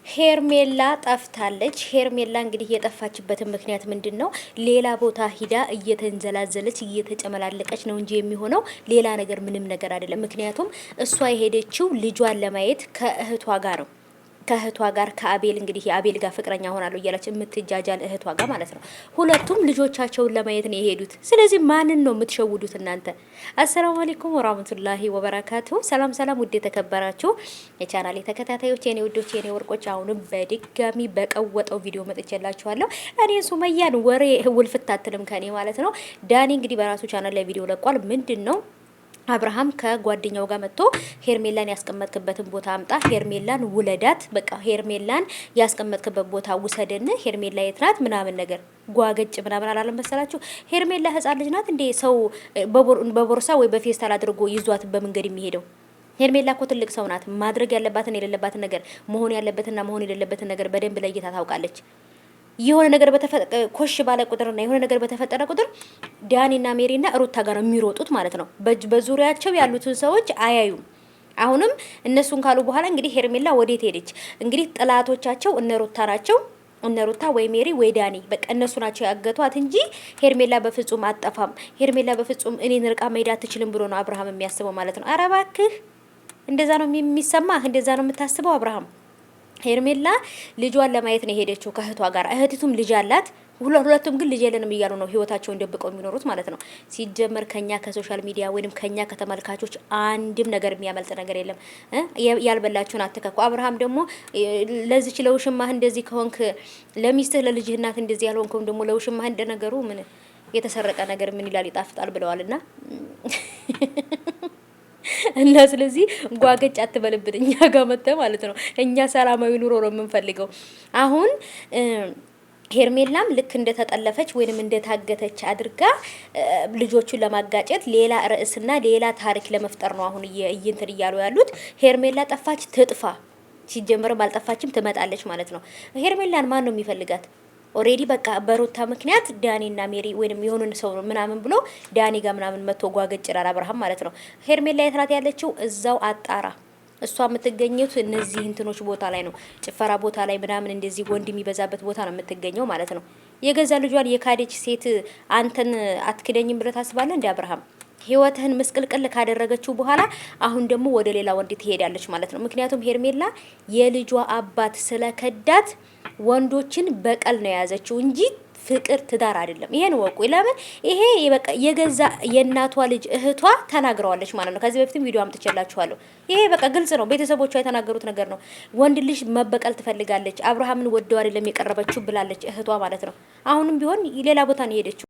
ሄርሜላ ጠፍታለች። ሄርሜላ እንግዲህ የጠፋችበትን ምክንያት ምንድነው? ሌላ ቦታ ሂዳ እየተንዘላዘለች እየተጨመላለቀች ነው እንጂ የሚሆነው ሌላ ነገር ምንም ነገር አይደለም። ምክንያቱም እሷ የሄደችው ልጇን ለማየት ከእህቷ ጋር ነው። ከእህቷ ጋር ከአቤል እንግዲህ የአቤል ጋር ፍቅረኛ ሆናለሁ እያለች የምትጃጃል እህቷ ጋር ማለት ነው። ሁለቱም ልጆቻቸውን ለማየት ነው የሄዱት። ስለዚህ ማንን ነው የምትሸውዱት እናንተ? አሰላሙ አለይኩም ወራህመቱላሂ ወበረካቱ። ሰላም ሰላም፣ ውድ የተከበራችሁ የቻናሌ ተከታታዮች፣ የኔ ውዶች፣ የኔ ወርቆች፣ አሁንም በድጋሚ በቀወጠው ቪዲዮ መጥቼላችኋለሁ። እኔ ሱመያን ወሬ ውልፍት አትልም ከኔ ማለት ነው። ዳኒ እንግዲህ በራሱ ቻናል ላይ ቪዲዮ ለቋል። ምንድን ነው አብርሃም ከጓደኛው ጋር መጥቶ ሄርሜላን ያስቀመጥክበትን ቦታ አምጣ፣ ሄርሜላን ውለዳት፣ በቃ ሄርሜላን ያስቀመጥክበት ቦታ ውሰደን፣ ሄርሜላ የት ናት ምናምን ነገር ጓገጭ ምናምን አላለም መሰላችሁ? ሄርሜላ ህፃን ልጅ ናት እንዴ? ሰው በቦርሳ ወይ በፌስታል አድርጎ ይዟት በመንገድ የሚሄደው? ሄርሜላ እኮ ትልቅ ሰው ናት። ማድረግ ያለባትን የሌለባትን ነገር፣ መሆን ያለበትና መሆን የሌለበትን ነገር በደንብ ለይታ ታውቃለች። የሆነ ነገር ኮሽ ባለ ቁጥርና የሆነ ነገር በተፈጠረ ቁጥር ዳኒና ሜሪና ሩታ ጋር የሚሮጡት ማለት ነው። በዙሪያቸው ያሉትን ሰዎች አያዩም። አሁንም እነሱን ካሉ በኋላ እንግዲህ ሄርሜላ ወዴት ሄደች? እንግዲህ ጥላቶቻቸው እነ ሩታ ናቸው። እነ ሩታ ወይ ሜሪ ወይ ዳኒ፣ በቃ እነሱ ናቸው ያገቷት እንጂ ሄርሜላ በፍጹም አጠፋም። ሄርሜላ በፍጹም እኔን ርቃ መሄድ አትችልም ብሎ ነው አብርሃም የሚያስበው ማለት ነው። ኧረ እባክህ እንደዛ ነው የሚሰማህ? እንደዛ ነው የምታስበው አብርሃም? ሄርሜላ ልጇን ለማየት ነው የሄደችው ከእህቷ ጋር። እህቲቱም ልጅ አላት። ሁለቱም ግን ልጅ የለንም እያሉ ነው ህይወታቸውን ደብቀው የሚኖሩት ማለት ነው። ሲጀመር ከኛ ከሶሻል ሚዲያ ወይንም ከኛ ከተመልካቾች አንድም ነገር የሚያመልጥ ነገር የለም። ያልበላችሁን አትከኩ። አብርሃም ደግሞ ለዚች ለውሽማህ እንደዚህ ከሆንክ ለሚስትህ ለልጅህ እናት እንደዚህ ያልሆንከውም ደግሞ ለውሽማህ እንደነገሩ ምን የተሰረቀ ነገር ምን ይላል ይጣፍጣል ብለዋልና እና ስለዚህ ጓገጭ አትበልብን እኛ ጋር መጣ ማለት ነው። እኛ ሰላማዊ ኑሮ ነው የምንፈልገው። አሁን ሄርሜላም ልክ እንደተጠለፈች ወይንም እንደታገተች አድርጋ ልጆቹን ለማጋጨት ሌላ ርዕስና ሌላ ታሪክ ለመፍጠር ነው አሁን እየንትን እያሉ ያሉት። ሄርሜላ ጠፋች ትጥፋ፣ ሲጀመርም አልጠፋችም ትመጣለች ማለት ነው። ሄርሜላን ማን ነው የሚፈልጋት? ኦሬዲ በቃ በሩታ ምክንያት ዳኒና ሜሪ ወይንም የሆኑን ሰው ምናምን ብሎ ዳኒ ጋር ምናምን መጥቶ ጓገጭ ይላል አብርሃም ማለት ነው። ሄርሜላ የት ናት ያለችው? እዛው አጣራ። እሷ የምትገኘው እነዚህ እንትኖች ቦታ ላይ ነው፣ ጭፈራ ቦታ ላይ ምናምን እንደዚህ ወንድ የሚበዛበት ቦታ ነው የምትገኘው ማለት ነው። የገዛ ልጇን የካዴች ሴት አንተን አትክደኝም ብለህ ታስባለህ እንደ አብርሃም? ህይወትህን ምስቅልቅል ካደረገችው በኋላ አሁን ደግሞ ወደ ሌላ ወንድ ትሄዳለች ማለት ነው። ምክንያቱም ሄርሜላ የልጇ አባት ስለከዳት ወንዶችን በቀል ነው የያዘችው እንጂ ፍቅር ትዳር አይደለም። ይሄን ወቁ። ለምን ይሄ በቃ የገዛ የእናቷ ልጅ እህቷ ተናግረዋለች ማለት ነው። ከዚህ በፊትም ቪዲዮ አምጥቼላችኋለሁ። ይሄ በቃ ግልጽ ነው፣ ቤተሰቦቿ የተናገሩት ነገር ነው። ወንድ ልጅ መበቀል ትፈልጋለች። አብርሃምን ወደው አይደለም የቀረበችው ብላለች እህቷ ማለት ነው። አሁንም ቢሆን ሌላ ቦታ ነው የሄደችው።